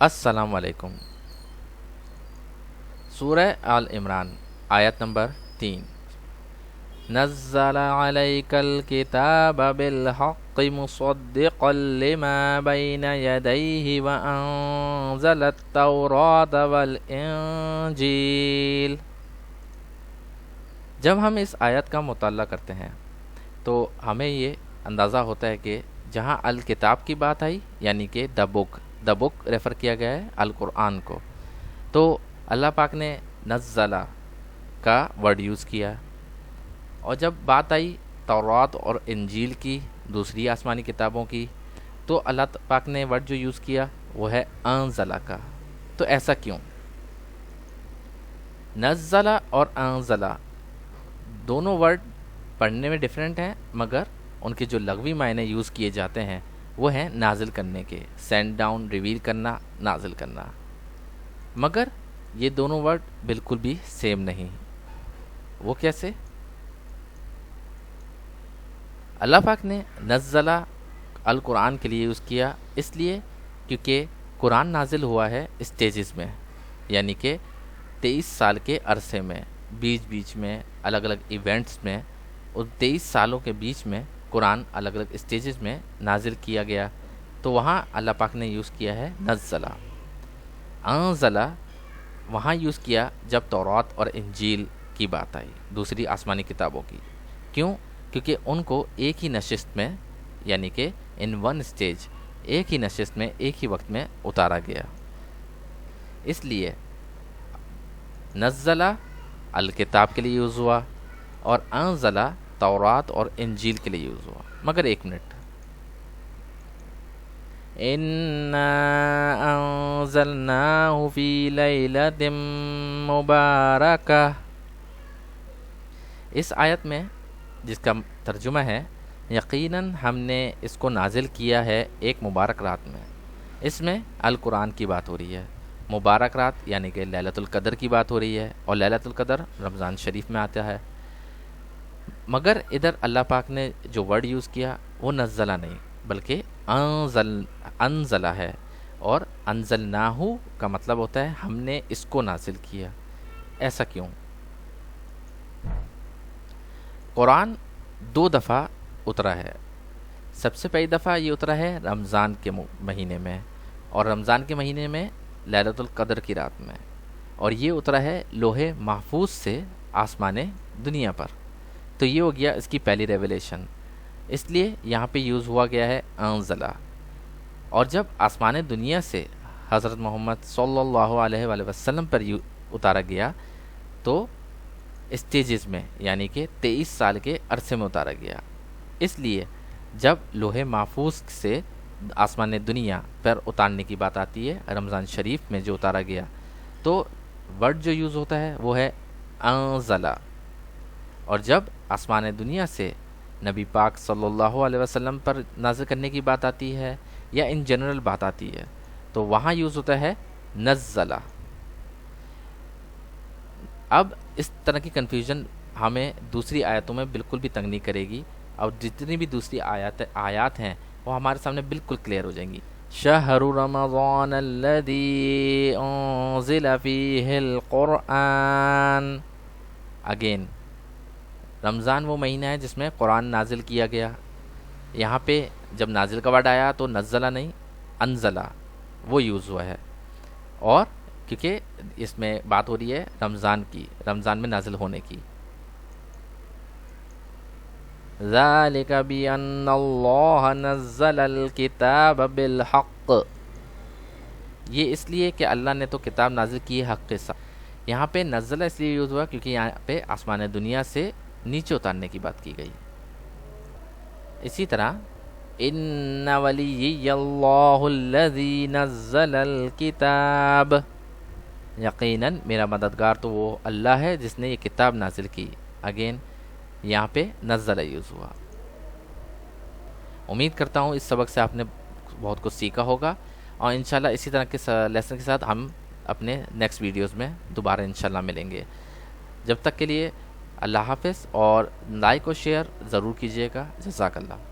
السلام علیکم۔ سورہ آل عمران آیت نمبر 3۔ نزل علیک الکتاب بالحق مصدقا لما بین یدیہ وانزل التوراۃ والانجیل۔ جب ہم اس آیت کا مطالعہ کرتے ہیں تو ہمیں یہ اندازہ ہوتا ہے کہ جہاں الکتاب کی بات آئی یعنی کہ دا بک ریفر کیا گیا ہے القرآن کو، تو اللہ پاک نے نزلہ کا ورڈ یوز کیا، اور جب بات آئی تورات اور انجیل کی، دوسری آسمانی کتابوں کی، تو اللہ پاک نے ورڈ جو یوز کیا وہ ہے انزلہ کا۔ تو ایسا کیوں؟ نزلہ اور انزلہ دونوں ورڈ پڑھنے میں ڈیفرنٹ ہیں، مگر ان کے جو لغوی معنی یوز کیے جاتے ہیں وہ ہیں نازل کرنے کے، سینڈ ڈاؤن، ریویل کرنا، نازل کرنا، مگر یہ دونوں ورڈ بالکل بھی سیم نہیں۔ وہ کیسے؟ اللہ پاک نے نزلہ القرآن کے لیے یوز کیا، اس لیے کیونکہ قرآن نازل ہوا ہے اسٹیجز میں، یعنی کہ 23 سال کے عرصے میں، بیچ میں الگ الگ ایونٹس میں، اور 23 سالوں کے بیچ میں قرآن الگ الگ اسٹیجز میں نازل کیا گیا، تو وہاں اللہ پاک نے یوز کیا ہے نزلہ۔ انزلہ وہاں یوز کیا جب تورات اور انجیل کی بات آئی، دوسری آسمانی کتابوں کی۔ کیوں؟ کیونکہ ان کو ایک ہی نشست میں، یعنی کہ ان ون اسٹیج، ایک ہی نشست میں، ایک ہی وقت میں اتارا گیا، اس لیے نزلہ الکتاب کے لیے یوز ہوا اور انزلہ تورات اور انجیل کے لیے یوز ہوا۔ مگر ایک منٹ، اِنَّا أَنزَلْنَاهُ فِي لَيْلَةٍ مُبَارَكَةٍ، اس آیت میں جس کا ترجمہ ہے یقیناً ہم نے اس کو نازل کیا ہے ایک مبارک رات میں، اس میں القرآن کی بات ہو رہی ہے۔ مبارک رات یعنی کہ لیلۃ القدر کی بات ہو رہی ہے، اور لیلۃ القدر رمضان شریف میں آتا ہے، مگر ادھر اللہ پاک نے جو ورڈ یوز کیا وہ نزلہ نہیں بلکہ انزلہ ہے، اور انزلناہ کا مطلب ہوتا ہے ہم نے اس کو نازل کیا۔ ایسا کیوں؟ قرآن 2 دفعہ اترا ہے۔ سب سے پہلی دفعہ یہ اترا ہے رمضان کے مہینے میں، اور رمضان کے مہینے میں لیلۃ القدر کی رات میں، اور یہ اترا ہے لوح محفوظ سے آسمان دنیا پر، تو یہ ہو گیا اس کی پہلی ریویلیشن، اس لیے یہاں پہ یوز ہوا گیا ہے انزلہ۔ اور جب آسمان دنیا سے حضرت محمد صلی اللہ علیہ وآلہ وسلم پر اتارا گیا تو اسٹیجز میں، یعنی کہ 23 سال کے عرصے میں اتارا گیا، اس لیے جب لوح محفوظ سے آسمان دنیا پر اتارنے کی بات آتی ہے رمضان شریف میں جو اتارا گیا، تو ورڈ جو یوز ہوتا ہے وہ ہے انزلہ، اور جب آسمان دنیا سے نبی پاک صلی اللہ علیہ وسلم پر نازل کرنے کی بات آتی ہے یا ان جنرل بات آتی ہے تو وہاں یوز ہوتا ہے نزلہ۔ اب اس طرح کی کنفیوژن ہمیں دوسری آیتوں میں بالکل بھی تنگ نہیں کرے گی، اور جتنی بھی دوسری آیات ہیں وہ ہمارے سامنے بالکل کلیئر ہو جائیں گی۔ شہر رمضان الذی انزل فیہ القرآن، اگین رمضان وہ مہینہ ہے جس میں قرآن نازل کیا گیا۔ یہاں پہ جب نازل کا ورڈ آیا تو نزلہ نہیں انزلہ وہ یوز ہوا ہے، اور کیونکہ اس میں بات ہو رہی ہے رمضان کی، رمضان میں نازل ہونے کی۔ ذَلِكَ بِأَنَّ اللَّهَ نَزَّلَ الْكِتَابَ بِالْحَقِّ، یہ اس لیے کہ اللہ نے تو کتاب نازل کی ہے حق کے ساتھ۔ یہاں پہ نزلہ اس لیے یوز ہوا کیونکہ یہاں پہ آسمان دنیا سے نیچے اتارنے کی بات کی گئی۔ اسی طرح ان ولی اللہ الذی نزل الکتاب، یقیناً میرا مددگار تو وہ اللہ ہے جس نے یہ کتاب نازل کی، اگین یہاں پہ نزلہ یوز ہوا۔ امید کرتا ہوں اس سبق سے آپ نے بہت کچھ سیکھا ہوگا، اور انشاءاللہ اسی طرح کے لیسن کے ساتھ ہم اپنے نیکسٹ ویڈیوز میں دوبارہ انشاءاللہ ملیں گے۔ جب تک کے لیے اللہ حافظ، اور لائک اور شیئر ضرور کیجیے گا۔ جزاک اللہ۔